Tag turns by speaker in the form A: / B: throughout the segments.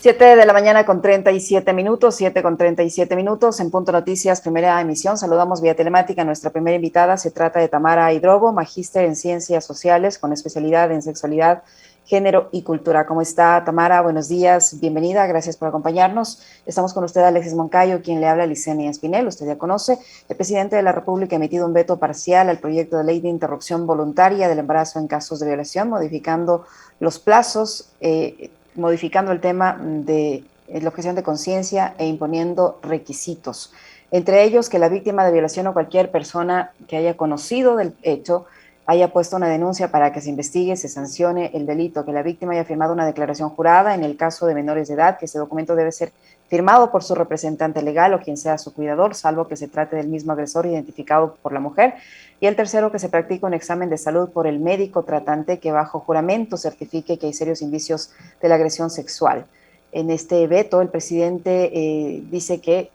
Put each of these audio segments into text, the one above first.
A: 7 de la mañana con 37 minutos, 7 con 37 minutos, en Punto Noticias, primera emisión. Saludamos vía telemática a nuestra primera invitada. Se trata de Tamara Hidrobo, magíster en Ciencias Sociales con especialidad en Sexualidad, Género y Cultura. ¿Cómo está, Tamara? Buenos días, bienvenida, gracias por acompañarnos. Estamos con usted, Alexis Moncayo, quien le habla, Licenia Espinel. Usted ya conoce. El presidente de la República ha emitido un veto parcial al proyecto de ley de interrupción voluntaria del embarazo en casos de violación, modificando los plazos, modificando el tema de la objeción de conciencia e imponiendo requisitos, entre ellos que la víctima de violación o cualquier persona que haya conocido del hecho haya puesto una denuncia para que se investigue, se sancione el delito, que la víctima haya firmado una declaración jurada en el caso de menores de edad, que ese documento debe ser firmado por su representante legal o quien sea su cuidador, salvo que se trate del mismo agresor identificado por la mujer. Y el tercero, que se practique un examen de salud por el médico tratante que bajo juramento certifique que hay serios indicios de la agresión sexual. En este veto, el presidente dice que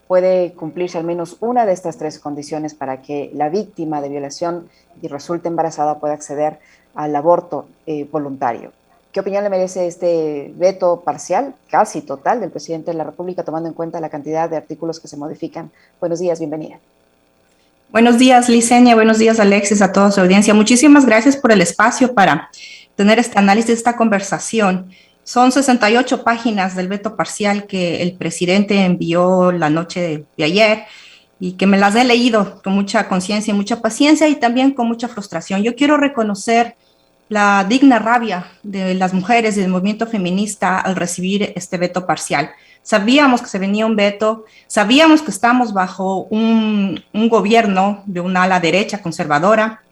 A: puede cumplirse al menos una de estas tres condiciones para que la víctima de violación y resulte embarazada pueda acceder al aborto voluntario. ¿Qué opinión le merece este veto parcial, casi total, del presidente de la República, tomando en cuenta la cantidad de artículos que se modifican? Buenos días, bienvenida.
B: Buenos días, Licenia. Buenos días, Alexis, a toda su audiencia. Muchísimas gracias por el espacio para tener este análisis, esta conversación. Son 68 páginas del veto parcial que el presidente envió la noche de ayer y que me las he leído con mucha conciencia y mucha paciencia y también con mucha frustración. Yo quiero reconocer la digna rabia de las mujeres y del movimiento feminista al recibir este veto parcial. Sabíamos que se venía un veto, sabíamos que estamos bajo un gobierno de una ala derecha conservadora,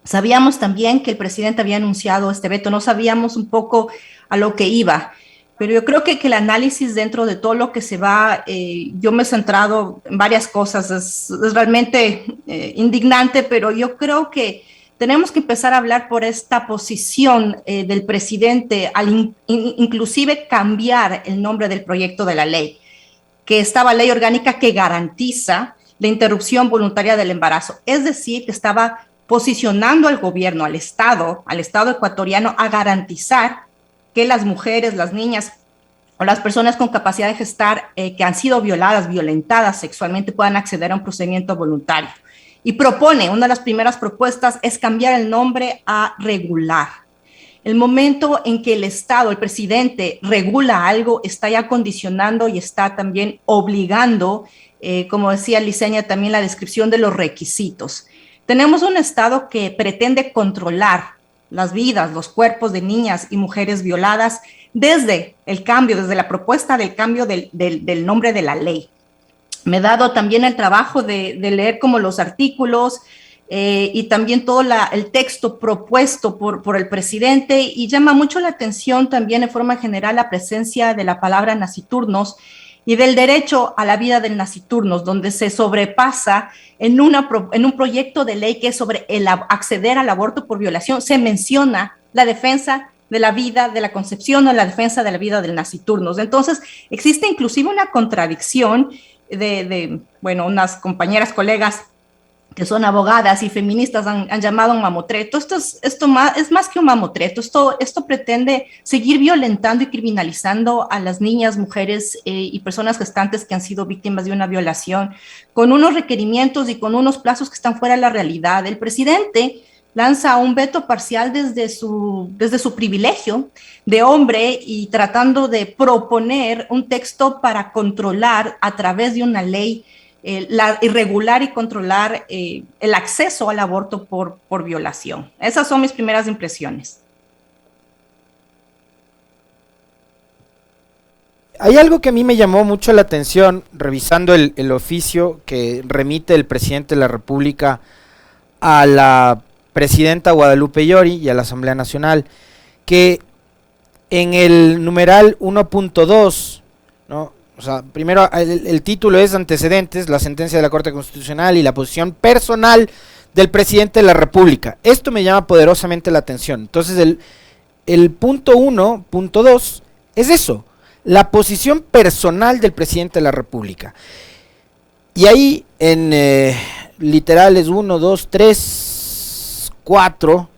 B: sabíamos también que el presidente había anunciado este veto, no sabíamos un poco a lo que iba, pero yo creo que el análisis dentro de todo lo que se va, yo me he centrado en varias cosas, es realmente indignante, pero yo creo que tenemos que empezar a hablar por esta posición del presidente al inclusive cambiar el nombre del proyecto de la ley, que estaba ley orgánica que garantiza la interrupción voluntaria del embarazo. Es decir, que estaba posicionando al gobierno, al Estado ecuatoriano a garantizar que las mujeres, las niñas o las personas con capacidad de gestar que han sido violadas, violentadas sexualmente puedan acceder a un procedimiento voluntario. Y propone, una de las primeras propuestas es cambiar el nombre a regular. El momento en que el Estado, el presidente, regula algo, está ya condicionando y está también obligando, como decía Licenia, también la descripción de los requisitos. Tenemos un Estado que pretende controlar las vidas, los cuerpos de niñas y mujeres violadas desde el cambio, desde la propuesta del cambio del nombre de la ley. Me he dado también el trabajo de leer como los artículos y también todo el texto propuesto por el presidente y llama mucho la atención también en forma general la presencia de la palabra naciturnos y del derecho a la vida del naciturnos, donde se sobrepasa en un proyecto de ley que es sobre el acceder al aborto por violación, se menciona la defensa de la vida, de la concepción o la defensa de la vida del naciturnos. Entonces, existe inclusive una contradicción bueno, unas compañeras, colegas que son abogadas y feministas han llamado un mamotreto. Esto es más que un mamotreto. Esto pretende seguir violentando y criminalizando a las niñas, mujeres y personas gestantes que han sido víctimas de una violación, con unos requerimientos y con unos plazos que están fuera de la realidad. El presidente lanza un veto parcial desde su privilegio de hombre y tratando de proponer un texto para controlar a través de una ley irregular y controlar el acceso al aborto por violación. Esas son mis primeras impresiones.
C: Hay algo que a mí me llamó mucho la atención revisando el oficio que remite el presidente de la República a la presidenta Guadalupe Llori y a la Asamblea Nacional, que en el numeral 1.2, ¿no? O sea, primero el título es antecedentes, la sentencia de la Corte Constitucional y la posición personal del presidente de la República. Esto me llama poderosamente la atención. Entonces el punto 1.2 es eso, la posición personal del presidente de la República. Y ahí en literales 1, 2, 3, 4,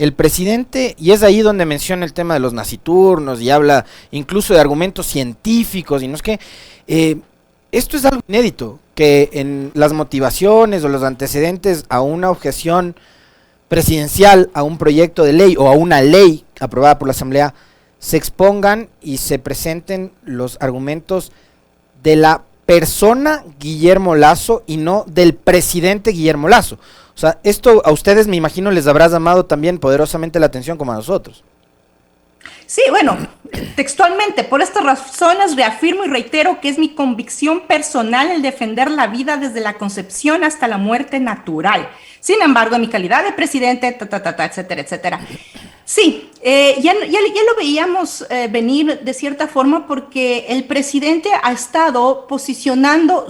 C: el presidente, y es ahí donde menciona el tema de los naciturnos y habla incluso de argumentos científicos y no es que, esto es algo inédito, que en las motivaciones o los antecedentes a una objeción presidencial, a un proyecto de ley o a una ley aprobada por la Asamblea, se expongan y se presenten los argumentos de la persona Guillermo Lasso y no del presidente Guillermo Lasso. O sea, esto a ustedes me imagino les habrá llamado también poderosamente la atención como a nosotros.
B: Sí, bueno, textualmente, por estas razones reafirmo y reitero que es mi convicción personal el defender la vida desde la concepción hasta la muerte natural. Sin embargo, en mi calidad de presidente, etcétera, etcétera. Sí, ya lo veíamos venir de cierta forma porque el presidente ha estado posicionando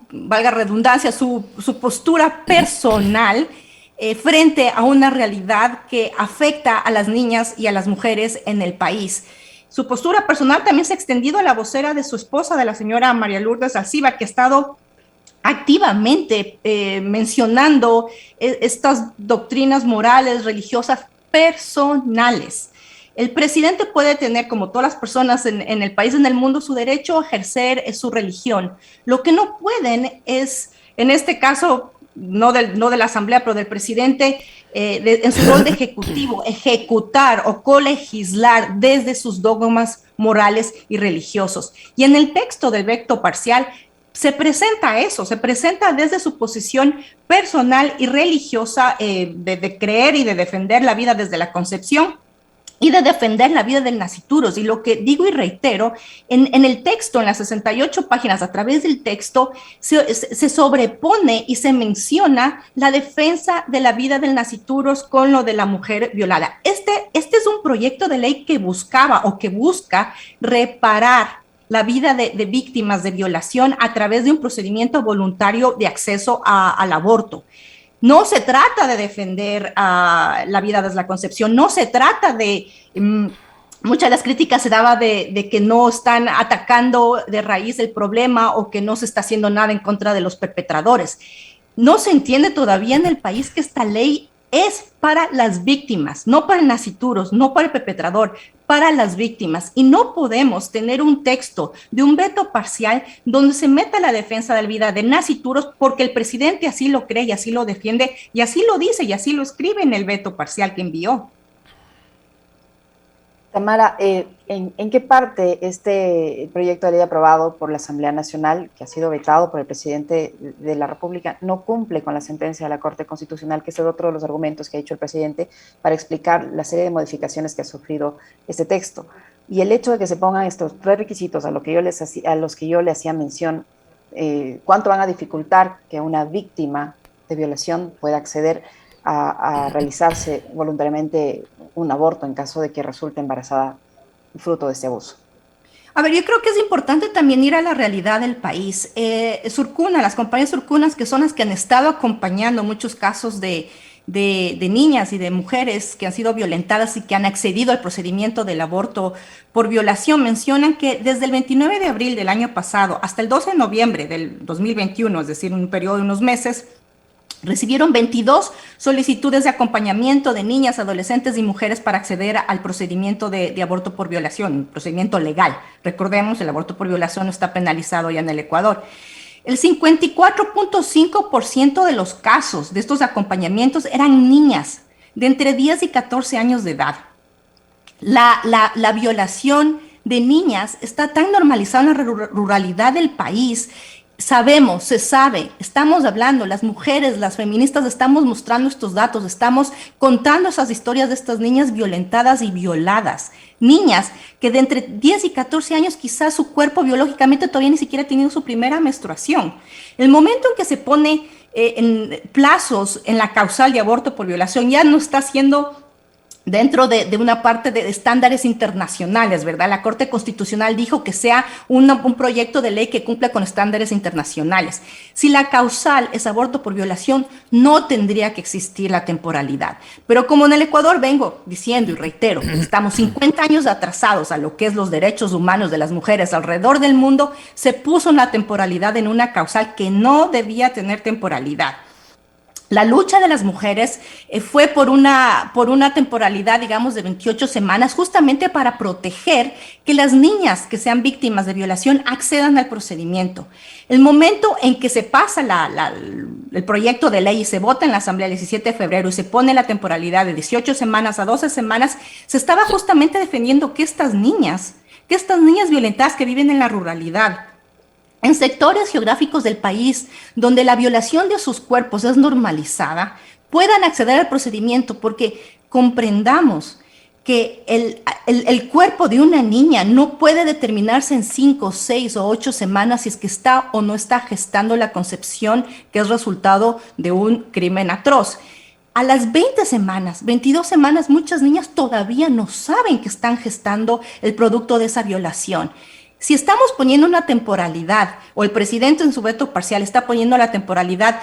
B: valga redundancia, su postura personal frente a una realidad que afecta a las niñas y a las mujeres en el país. Su postura personal también se ha extendido a la vocera de su esposa, de la señora María Lourdes Alcivar, que ha estado activamente mencionando estas doctrinas morales, religiosas, personales. El presidente puede tener, como todas las personas en el país, en el mundo, su derecho a ejercer su religión. Lo que no pueden es, en este caso, no de la Asamblea, pero del presidente, en su rol de ejecutivo, ejecutar o colegislar desde sus dogmas morales y religiosos. Y en el texto del veto parcial se presenta eso, se presenta desde su posición personal y religiosa de creer y de defender la vida desde la concepción y de defender la vida del nasciturus. Y lo que digo y reitero, en el texto, en las 68 páginas, a través del texto, se sobrepone y se menciona la defensa de la vida del nasciturus con lo de la mujer violada. Este es un proyecto de ley que buscaba o que busca reparar la vida de víctimas de violación a través de un procedimiento voluntario de acceso al aborto. No se trata de defender la vida desde la concepción, no se trata de... muchas de las críticas se daba de que no están atacando de raíz el problema o que no se está haciendo nada en contra de los perpetradores. No se entiende todavía en el país que esta ley es para las víctimas, no para el nasciturus, no para el perpetrador, para las víctimas. Y no podemos tener un texto de un veto parcial donde se meta la defensa de la vida de nasciturus porque el presidente así lo cree y así lo defiende y así lo dice y así lo escribe en el veto parcial que envió.
A: Tamara, ¿en qué parte este proyecto de ley aprobado por la Asamblea Nacional, que ha sido vetado por el presidente de la República, no cumple con la sentencia de la Corte Constitucional, que es otro de los argumentos que ha dicho el presidente para explicar la serie de modificaciones que ha sufrido este texto? Y el hecho de que se pongan estos tres requisitos a los que yo le hacía mención, ¿cuánto van a dificultar que una víctima de violación pueda acceder a realizarse voluntariamente un aborto en caso de que resulte embarazada fruto de este abuso?
B: A ver, yo creo que es importante también ir a la realidad del país. Surcuna, las compañías Surcunas, que son las que han estado acompañando muchos casos de niñas y de mujeres que han sido violentadas y que han accedido al procedimiento del aborto por violación, mencionan que desde el 29 de abril del año pasado hasta el 12 de noviembre del 2021, es decir, un periodo de unos meses, recibieron 22 solicitudes de acompañamiento de niñas, adolescentes y mujeres para acceder al procedimiento de aborto por violación, un procedimiento legal. Recordemos, el aborto por violación no está penalizado ya en el Ecuador. El 54.5% de los casos de estos acompañamientos eran niñas de entre 10 y 14 años de edad. La violación de niñas está tan normalizada en la ruralidad del país. Sabemos, se sabe, estamos hablando, las mujeres, las feministas estamos mostrando estos datos, estamos contando esas historias de estas niñas violentadas y violadas. Niñas que de entre 10 y 14 años quizás su cuerpo biológicamente todavía ni siquiera ha tenido su primera menstruación. El momento en que se pone en plazos en la causal de aborto por violación ya no está siendo dentro de una parte de estándares internacionales, ¿verdad? La Corte Constitucional dijo que sea un proyecto de ley que cumpla con estándares internacionales. Si la causal es aborto por violación, no tendría que existir la temporalidad. Pero como en el Ecuador vengo diciendo y reitero, estamos 50 años atrasados a lo que es los derechos humanos de las mujeres alrededor del mundo, se puso una temporalidad en una causal que no debía tener temporalidad. La lucha de las mujeres fue por una temporalidad, digamos, de 28 semanas, justamente para proteger que las niñas que sean víctimas de violación accedan al procedimiento. El momento en que se pasa el proyecto de ley y se vota en la Asamblea el 17 de febrero y se pone la temporalidad de 18 semanas a 12 semanas, se estaba justamente defendiendo que estas niñas violentadas que viven en la ruralidad, en sectores geográficos del país donde la violación de sus cuerpos es normalizada, puedan acceder al procedimiento, porque comprendamos que el cuerpo de una niña no puede determinarse en 5, 6 o 8 semanas si es que está o no está gestando la concepción, que es resultado de un crimen atroz. A las 20 semanas, 22 semanas, muchas niñas todavía no saben que están gestando el producto de esa violación. Si estamos poniendo una temporalidad, o el presidente en su veto parcial está poniendo la temporalidad,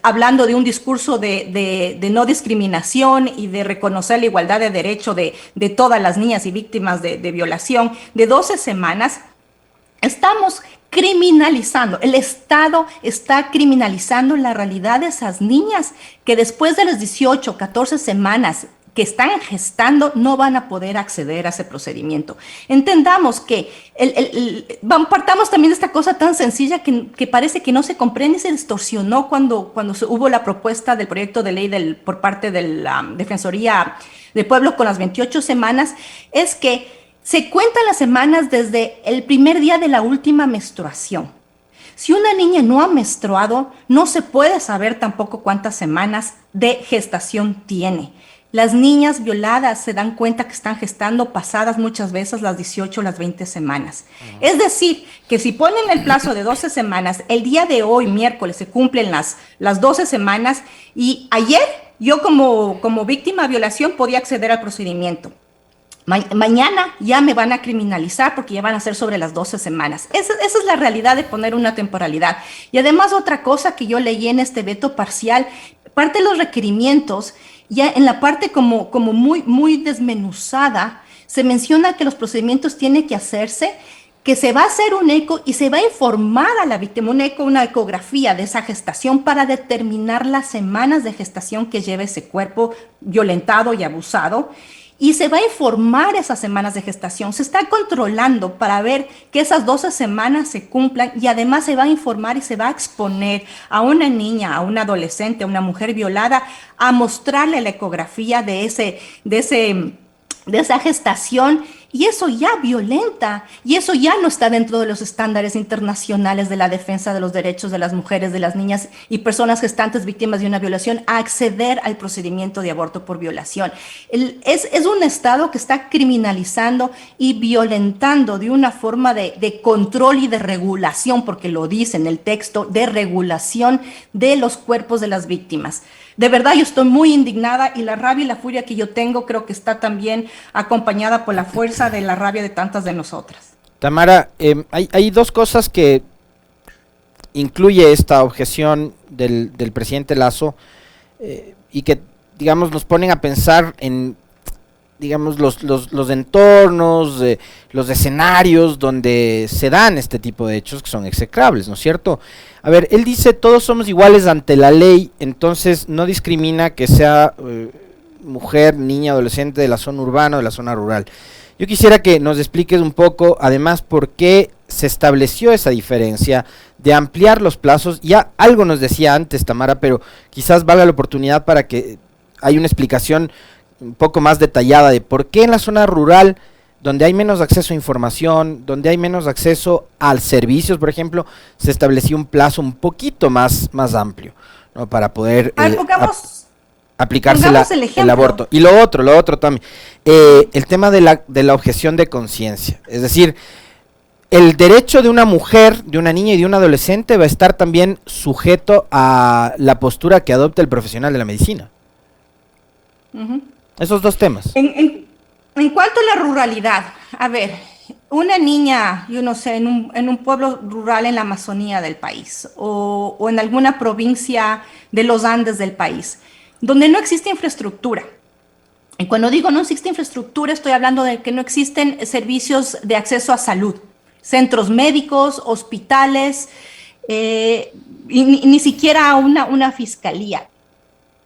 B: hablando de un discurso de no discriminación y de reconocer la igualdad de derecho de todas las niñas y víctimas de violación, de 12 semanas, estamos criminalizando, el Estado está criminalizando la realidad de esas niñas que después de las 18, 14 semanas que están gestando no van a poder acceder a ese procedimiento. Entendamos que partamos también de esta cosa tan sencilla que parece que no se comprende y se distorsionó cuando hubo la propuesta del proyecto de ley por parte de la Defensoría del Pueblo con las 28 semanas, es que se cuentan las semanas desde el primer día de la última menstruación. Si una niña no ha menstruado, no se puede saber tampoco cuántas semanas de gestación tiene. Las niñas violadas se dan cuenta que están gestando pasadas muchas veces las 18 o las 20 semanas. Es decir, que si ponen el plazo de 12 semanas, el día de hoy, miércoles, se cumplen las 12 semanas y ayer yo como víctima de violación podía acceder al procedimiento. Mañana ya me van a criminalizar porque ya van a ser sobre las 12 semanas. Esa es la realidad de poner una temporalidad. Y además otra cosa que yo leí en este veto parcial, parte de los requerimientos, ya en la parte como muy desmenuzada, se menciona que los procedimientos tienen que hacerse, que se va a hacer un eco y se va a informar a la víctima, una ecografía de esa gestación para determinar las semanas de gestación que lleva ese cuerpo violentado y abusado. Y se va a informar esas semanas de gestación. Se está controlando para ver que esas 12 semanas se cumplan y además se va a informar y se va a exponer a una niña, a una adolescente, a una mujer violada, a mostrarle la ecografía de esa gestación. Y eso ya violenta, y eso ya no está dentro de los estándares internacionales de la defensa de los derechos de las mujeres, de las niñas y personas gestantes víctimas de una violación a acceder al procedimiento de aborto por violación. Es un Estado que está criminalizando y violentando de una forma de control y de regulación, porque lo dice en el texto, de regulación de los cuerpos de las víctimas. De verdad, yo estoy muy indignada y la rabia y la furia que yo tengo creo que está también acompañada por la fuerza de la rabia de tantas de nosotras.
C: Tamara, hay dos cosas que incluye esta objeción del presidente Lazo y que, digamos, nos ponen a pensar en, digamos, los entornos, los escenarios donde se dan este tipo de hechos que son execrables, ¿no es cierto? A ver, él dice, todos somos iguales ante la ley, entonces no discrimina que sea mujer, niña, adolescente de la zona urbana o de la zona rural. Yo quisiera que nos expliques un poco, además, por qué se estableció esa diferencia de ampliar los plazos. Ya algo nos decía antes, Tamara, pero quizás valga la oportunidad para que haya una explicación un poco más detallada de por qué en la zona rural, donde hay menos acceso a información, donde hay menos acceso a servicios, por ejemplo, se estableció un plazo un poquito más amplio, ¿no? Para poder aplicarse el aborto. Y lo otro también, el tema de la objeción de conciencia, es decir, el derecho de una mujer, de una niña y de un adolescente va a estar también sujeto a la postura que adopte el profesional de la medicina. Esos dos temas.
B: En cuanto a la ruralidad, a ver, una niña, yo no sé, en un pueblo rural en la Amazonía del país o en alguna provincia de los Andes del país, donde no existe infraestructura. Y cuando digo no existe infraestructura, estoy hablando de que no existen servicios de acceso a salud, centros médicos, hospitales, y ni siquiera una fiscalía.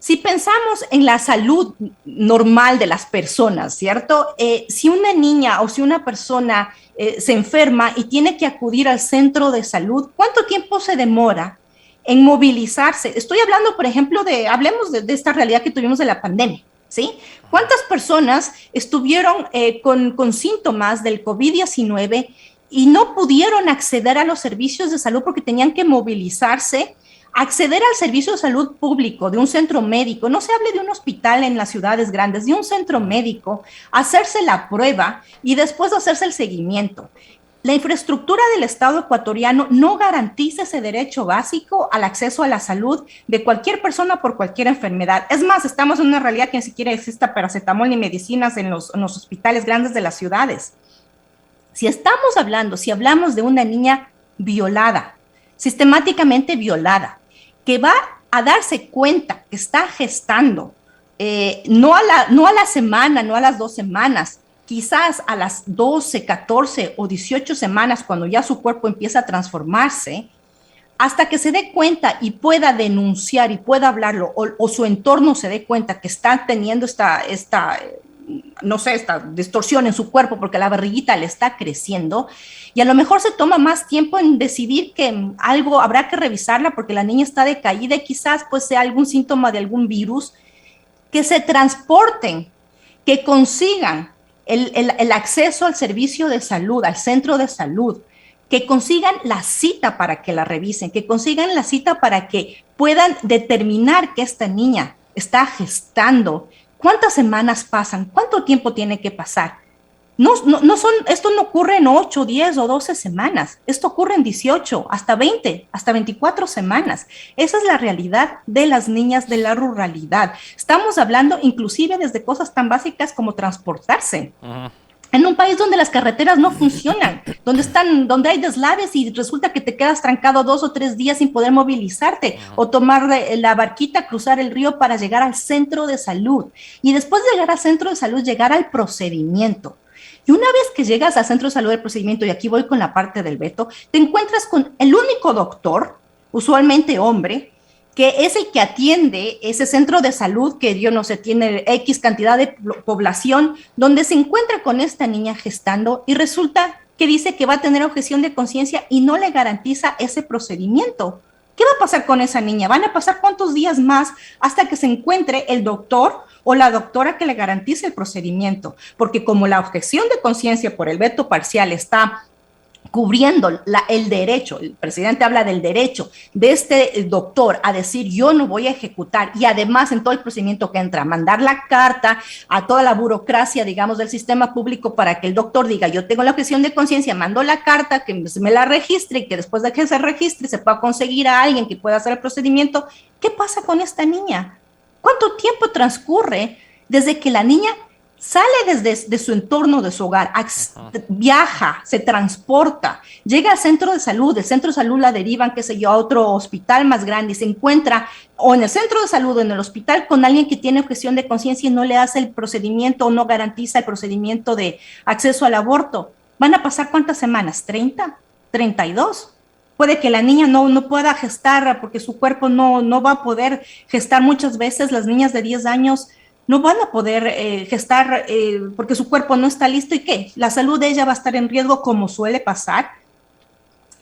B: Si pensamos en la salud normal de las personas, ¿cierto? Si una niña o si una persona se enferma y tiene que acudir al centro de salud, ¿cuánto tiempo se demora en movilizarse? Estoy hablando, por ejemplo, hablemos de esta realidad que tuvimos de la pandemia, ¿sí? ¿Cuántas personas estuvieron con síntomas del COVID-19 y no pudieron acceder a los servicios de salud porque tenían que movilizarse? Acceder al servicio de salud público de un centro médico, no se hable de un hospital en las ciudades grandes, de un centro médico, hacerse la prueba y después hacerse el seguimiento. La infraestructura del Estado ecuatoriano no garantiza ese derecho básico al acceso a la salud de cualquier persona por cualquier enfermedad. Es más, estamos en una realidad que ni siquiera exista paracetamol ni medicinas en los hospitales grandes de las ciudades. Si hablamos de una niña violada, sistemáticamente violada, que va a darse cuenta que está gestando, no a la semana, no a las 2 semanas, quizás a las 12, 14 o 18 semanas, cuando ya su cuerpo empieza a transformarse, hasta que se dé cuenta y pueda denunciar y pueda hablarlo, o su entorno se dé cuenta que está teniendo esta distorsión en su cuerpo porque la barriguita le está creciendo, y a lo mejor se toma más tiempo en decidir que algo habrá que revisarla porque la niña está decaída y quizás pues sea algún síntoma de algún virus, que se transporten, que consigan el acceso al servicio de salud, al centro de salud, que consigan la cita para que la revisen, que consigan la cita para que puedan determinar que esta niña está gestando. ¿Cuántas semanas pasan? ¿Cuánto tiempo tiene que pasar? Esto no ocurre en 8, 10 o 12 semanas. Esto ocurre en 18, hasta 20, hasta 24 semanas. Esa es la realidad de las niñas de la ruralidad. Estamos hablando inclusive desde cosas tan básicas como transportarse. En un país donde las carreteras no funcionan, donde hay deslaves y resulta que te quedas trancado 2 o 3 días sin poder movilizarte o tomar la barquita, cruzar el río para llegar al centro de salud. Y después de llegar al centro de salud, llegar al procedimiento. Y una vez que llegas al centro de salud del procedimiento, y aquí voy con la parte del veto, te encuentras con el único doctor, usualmente hombre, que es el que atiende ese centro de salud que, yo no sé, tiene X cantidad de población, donde se encuentra con esta niña gestando y resulta que dice que va a tener objeción de conciencia y no le garantiza ese procedimiento. ¿Qué va a pasar con esa niña? ¿Van a pasar cuántos días más hasta que se encuentre el doctor o la doctora que le garantice el procedimiento? Porque como la objeción de conciencia por el veto parcial está cubriendo el derecho, el presidente habla del derecho de este doctor a decir yo no voy a ejecutar, y además en todo el procedimiento que entra, mandar la carta a toda la burocracia, digamos, del sistema público para que el doctor diga yo tengo la objeción de conciencia, mando la carta, que me la registre y que después de que se registre se pueda conseguir a alguien que pueda hacer el procedimiento. ¿Qué pasa con esta niña? ¿Cuánto tiempo transcurre desde que la niña sale desde su entorno, de su hogar, viaja, se transporta, llega al centro de salud, del centro de salud la derivan, qué sé yo, a otro hospital más grande y se encuentra o en el centro de salud o en el hospital con alguien que tiene objeción de conciencia y no le hace el procedimiento o no garantiza el procedimiento de acceso al aborto? ¿Van a pasar cuántas semanas? ¿30? ¿32? Puede que la niña no pueda gestar porque su cuerpo no va a poder gestar. Muchas veces las niñas de 10 años no van a poder gestar porque su cuerpo no está listo. ¿Y qué? La salud de ella va a estar en riesgo, como suele pasar.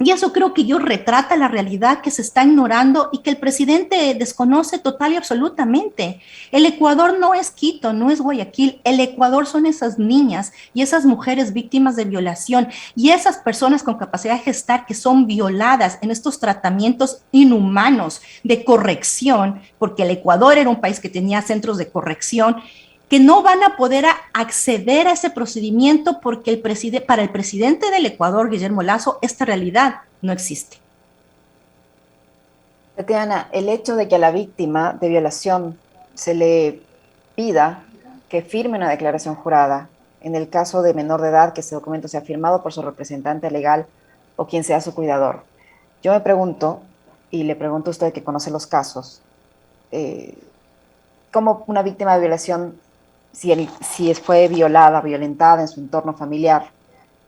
B: Y eso creo que retrata la realidad que se está ignorando y que el presidente desconoce total y absolutamente. El Ecuador no es Quito, no es Guayaquil. El Ecuador son esas niñas y esas mujeres víctimas de violación y esas personas con capacidad de gestar que son violadas en estos tratamientos inhumanos de corrección, porque el Ecuador era un país que tenía centros de corrección, que no van a poder acceder a ese procedimiento porque para el presidente del Ecuador, Guillermo Lasso, esta realidad no existe.
A: Tatiana, el hecho de que a la víctima de violación se le pida que firme una declaración jurada, en el caso de menor de edad, que ese documento sea firmado por su representante legal o quien sea su cuidador. Yo me pregunto, y le pregunto a usted que conoce los casos, ¿cómo una víctima de violación, si fue violada, violentada en su entorno familiar,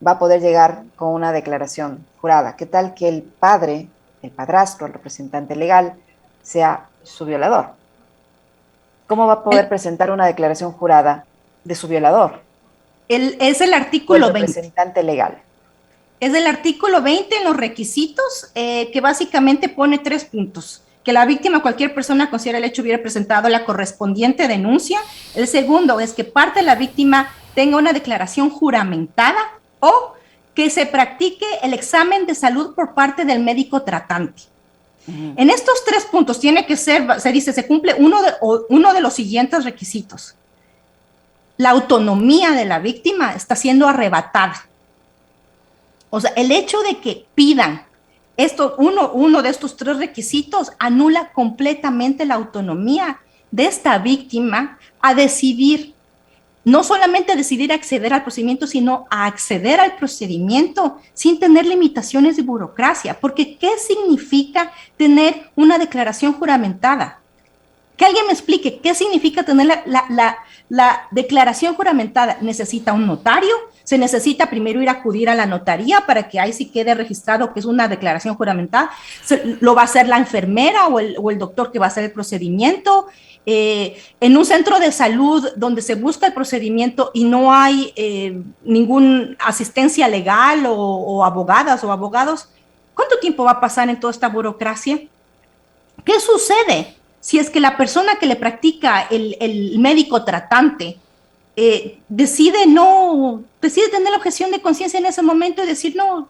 A: va a poder llegar con una declaración jurada? ¿Qué tal que el padre, el padrastro, el representante legal, sea su violador? ¿Cómo va a poder presentar una declaración jurada de su violador?
B: Es el artículo 20.
A: Representante legal.
B: Es el artículo 20 en los requisitos, que básicamente pone 3 puntos. Que la víctima, cualquier persona, considera el hecho hubiera presentado la correspondiente denuncia. El segundo es que parte de la víctima tenga una declaración juramentada o que se practique el examen de salud por parte del médico tratante. En estos 3 puntos tiene que ser, se dice, se cumple uno de los siguientes requisitos. La autonomía de la víctima está siendo arrebatada. O sea, el hecho de que pidan uno de estos 3 requisitos anula completamente la autonomía de esta víctima a decidir, no solamente decidir acceder al procedimiento, sino a acceder al procedimiento sin tener limitaciones de burocracia. Porque ¿qué significa tener una declaración juramentada? Que alguien me explique qué significa tener la declaración juramentada. ¿Necesita un notario? ¿Se necesita primero ir a acudir a la notaría para que ahí sí quede registrado que es una declaración juramentada? ¿Lo va a hacer la enfermera o el doctor que va a hacer el procedimiento? En un centro de salud donde se busca el procedimiento y no hay ninguna asistencia legal o abogadas o abogados, ¿cuánto tiempo va a pasar en toda esta burocracia? ¿Qué sucede si es que la persona que le practica el médico tratante decide tener la objeción de conciencia en ese momento y decir, no,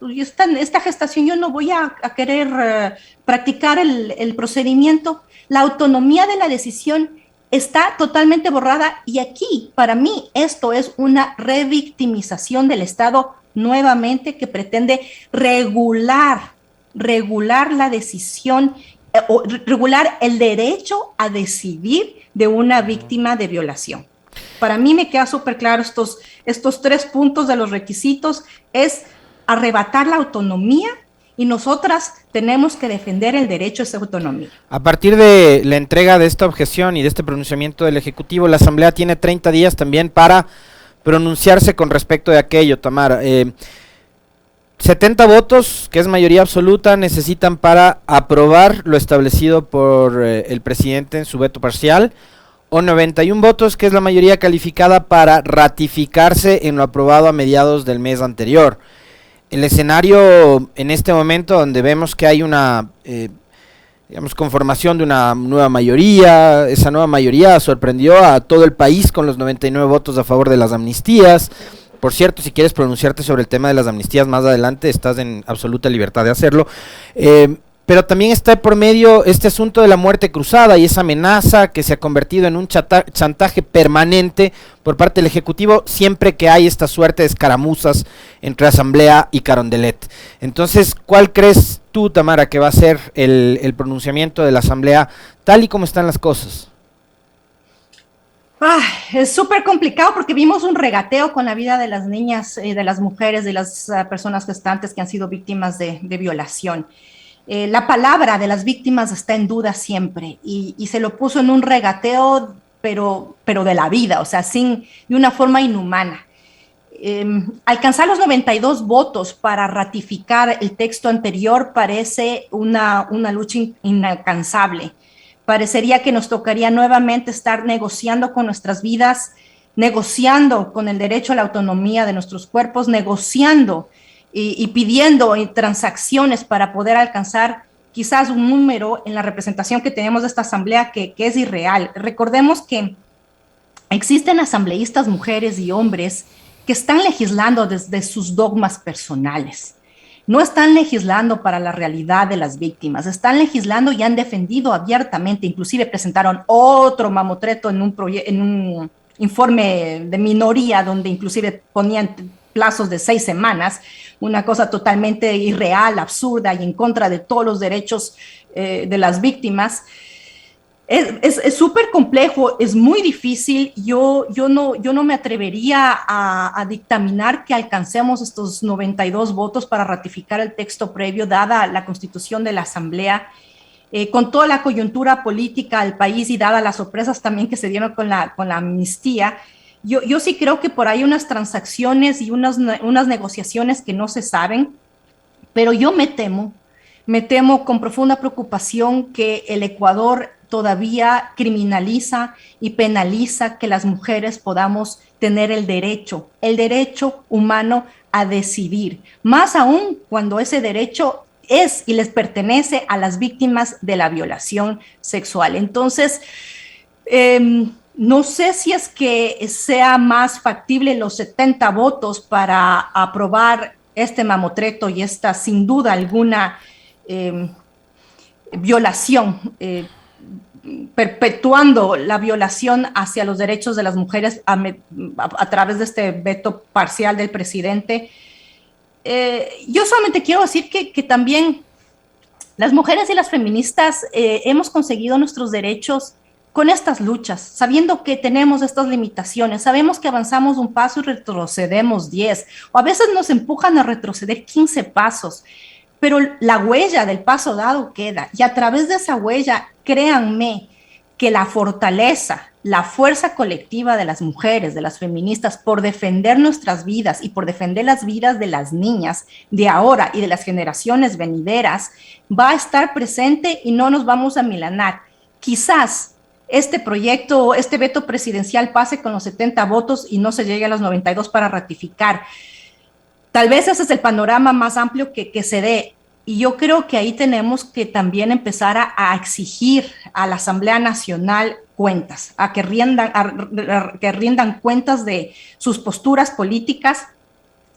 B: esta gestación yo no voy a querer practicar el procedimiento? La autonomía de la decisión está totalmente borrada y aquí, para mí, esto es una revictimización del Estado nuevamente que pretende regular la decisión o regular el derecho a decidir de una víctima de violación. Para mí me queda súper claro estos 3 puntos de los requisitos, es arrebatar la autonomía y nosotras tenemos que defender el derecho a esa autonomía.
C: A partir de la entrega de esta objeción y de este pronunciamiento del Ejecutivo, la Asamblea tiene 30 días también para pronunciarse con respecto de aquello, Tamara. 70 votos, que es mayoría absoluta, necesitan para aprobar lo establecido por el presidente en su veto parcial, o 91 votos, que es la mayoría calificada para ratificarse en lo aprobado a mediados del mes anterior. El escenario en este momento, donde vemos que hay una conformación de una nueva mayoría, esa nueva mayoría sorprendió a todo el país con los 99 votos a favor de las amnistías. Por cierto, si quieres pronunciarte sobre el tema de las amnistías más adelante, estás en absoluta libertad de hacerlo. Pero también está por medio este asunto de la muerte cruzada y esa amenaza que se ha convertido en un chantaje permanente por parte del Ejecutivo siempre que hay esta suerte de escaramuzas entre Asamblea y Carondelet. Entonces, ¿cuál crees tú, Tamara, que va a ser el pronunciamiento de la Asamblea tal y como están las cosas?
B: Es súper complicado porque vimos un regateo con la vida de las niñas, de las mujeres, de las personas gestantes que han sido víctimas de violación. La palabra de las víctimas está en duda siempre y se lo puso en un regateo, pero de la vida, o sea, de una forma inhumana. Alcanzar los 92 votos para ratificar el texto anterior parece una lucha inalcanzable. Parecería que nos tocaría nuevamente estar negociando con nuestras vidas, negociando con el derecho a la autonomía de nuestros cuerpos, negociando y pidiendo transacciones para poder alcanzar quizás un número en la representación que tenemos de esta asamblea que es irreal. Recordemos que existen asambleístas, mujeres y hombres, que están legislando desde sus dogmas personales. No están legislando para la realidad de las víctimas, están legislando y han defendido abiertamente, inclusive presentaron otro mamotreto en un informe de minoría donde inclusive ponían plazos de 6 semanas, una cosa totalmente irreal, absurda y en contra de todos los derechos de las víctimas. Es súper complejo, es muy difícil. Yo no me atrevería a dictaminar que alcancemos estos 92 votos para ratificar el texto previo, dada la constitución de la Asamblea, con toda la coyuntura política del país y dadas las sorpresas también que se dieron con la amnistía. Yo sí creo que por ahí unas transacciones y unas negociaciones que no se saben, pero yo me temo con profunda preocupación que el Ecuador todavía criminaliza y penaliza que las mujeres podamos tener el derecho humano a decidir, más aún cuando ese derecho es y les pertenece a las víctimas de la violación sexual. Entonces, no sé si es que sea más factible los 70 votos para aprobar este mamotreto y esta, sin duda alguna, violación, perpetuando la violación hacia los derechos de las mujeres a través de este veto parcial del presidente. Yo solamente quiero decir que también las mujeres y las feministas hemos conseguido nuestros derechos con estas luchas, sabiendo que tenemos estas limitaciones, sabemos que avanzamos un paso y retrocedemos 10, o a veces nos empujan a retroceder 15 pasos, pero la huella del paso dado queda, y a través de esa huella, créanme que la fortaleza, la fuerza colectiva de las mujeres, de las feministas, por defender nuestras vidas y por defender las vidas de las niñas de ahora y de las generaciones venideras, va a estar presente y no nos vamos a milanar. Quizás este proyecto, este veto presidencial pase con los 70 votos y no se llegue a los 92 para ratificar. Tal vez ese es el panorama más amplio que se dé. Y yo creo que ahí tenemos que también empezar a exigir a la Asamblea Nacional cuentas, a que rindan cuentas de sus posturas políticas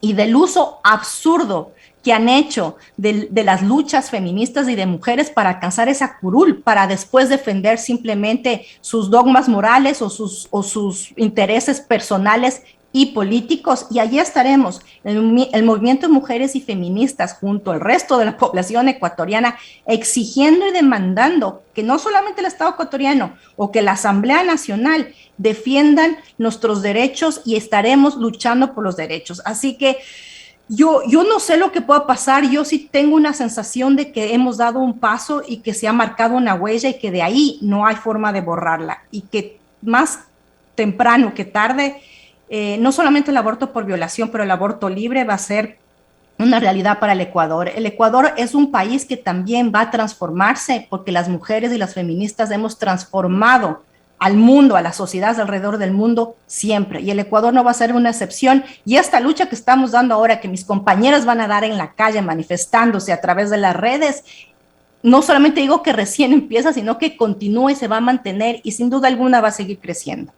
B: y del uso absurdo que han hecho de las luchas feministas y de mujeres para alcanzar esa curul, para después defender simplemente sus dogmas morales o sus intereses personales y políticos, y allí estaremos, el movimiento de mujeres y feministas junto al resto de la población ecuatoriana, exigiendo y demandando que no solamente el Estado ecuatoriano o que la Asamblea Nacional defiendan nuestros derechos, y estaremos luchando por los derechos. Así que yo no sé lo que pueda pasar, yo sí tengo una sensación de que hemos dado un paso y que se ha marcado una huella y que de ahí no hay forma de borrarla, y que más temprano que tarde, no solamente el aborto por violación, pero el aborto libre va a ser una realidad para el Ecuador. El Ecuador es un país que también va a transformarse, porque las mujeres y las feministas hemos transformado al mundo, a las sociedades alrededor del mundo siempre, y el Ecuador no va a ser una excepción. Y esta lucha que estamos dando ahora, que mis compañeras van a dar en la calle manifestándose a través de las redes, no solamente digo que recién empieza, sino que continúa y se va a mantener, y sin duda alguna va a seguir creciendo.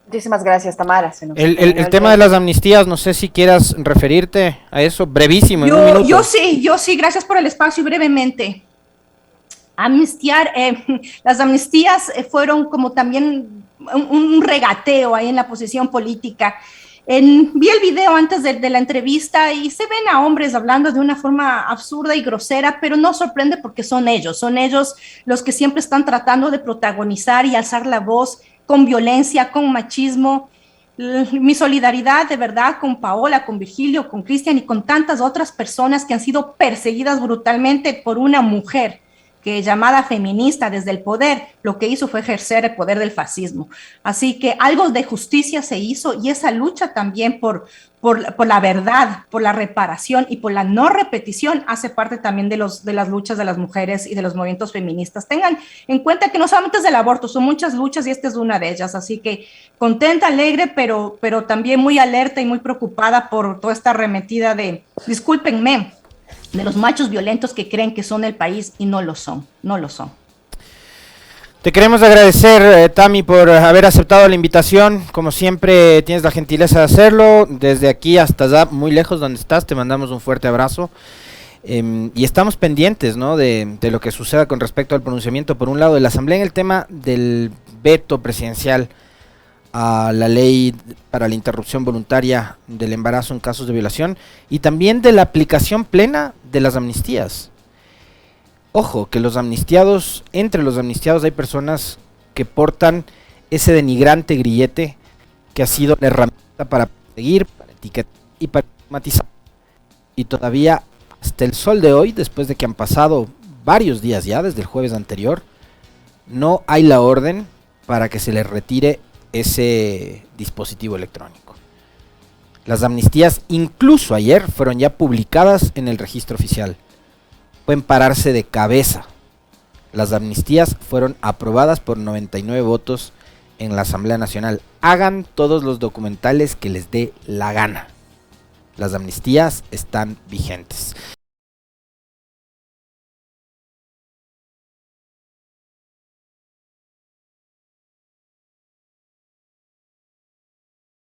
A: Muchísimas gracias, Tamara.
C: El tema de las amnistías, no sé si quieras referirte a eso, brevísimo, en un minuto.
B: Yo sí, gracias por el espacio, brevemente. Las amnistías fueron como también un regateo ahí en la posición política. Vi el video antes de la entrevista y se ven a hombres hablando de una forma absurda y grosera, pero no sorprende porque son ellos los que siempre están tratando de protagonizar y alzar la voz con violencia, con machismo. Mi solidaridad de verdad con Paola, con Virgilio, con Cristian y con tantas otras personas que han sido perseguidas brutalmente por una mujer que, llamada feminista desde el poder, lo que hizo fue ejercer el poder del fascismo. Así que algo de justicia se hizo, y esa lucha también por la verdad, por la reparación y por la no repetición hace parte también de las luchas de las mujeres y de los movimientos feministas. Tengan en cuenta que no solamente es el aborto, son muchas luchas y esta es una de ellas. Así que contenta, alegre, pero también muy alerta y muy preocupada por toda esta arremetida de, discúlpenme, de los machos violentos que creen que son el país y no lo son.
C: Te queremos agradecer, Tami, por haber aceptado la invitación. Como siempre, tienes la gentileza de hacerlo. Desde aquí hasta allá, muy lejos donde estás, te mandamos un fuerte abrazo. Y estamos pendientes, ¿no?, de lo que suceda con respecto al pronunciamiento, por un lado, de la Asamblea en el tema del veto presidencial a la ley para la interrupción voluntaria del embarazo en casos de violación, y también de la aplicación plena de las amnistías. Ojo, que entre los amnistiados hay personas que portan ese denigrante grillete que ha sido la herramienta para perseguir, para etiquetar y para estigmatizar. Y todavía, hasta el sol de hoy, después de que han pasado varios días ya, desde el jueves anterior, no hay la orden para que se les retire ese dispositivo electrónico. Las amnistías, incluso ayer, fueron ya publicadas en el registro oficial. Pueden pararse de cabeza Las amnistías fueron aprobadas por 99 votos en la Asamblea Nacional. Hagan todos los documentales que les dé la gana. Las amnistías están vigentes.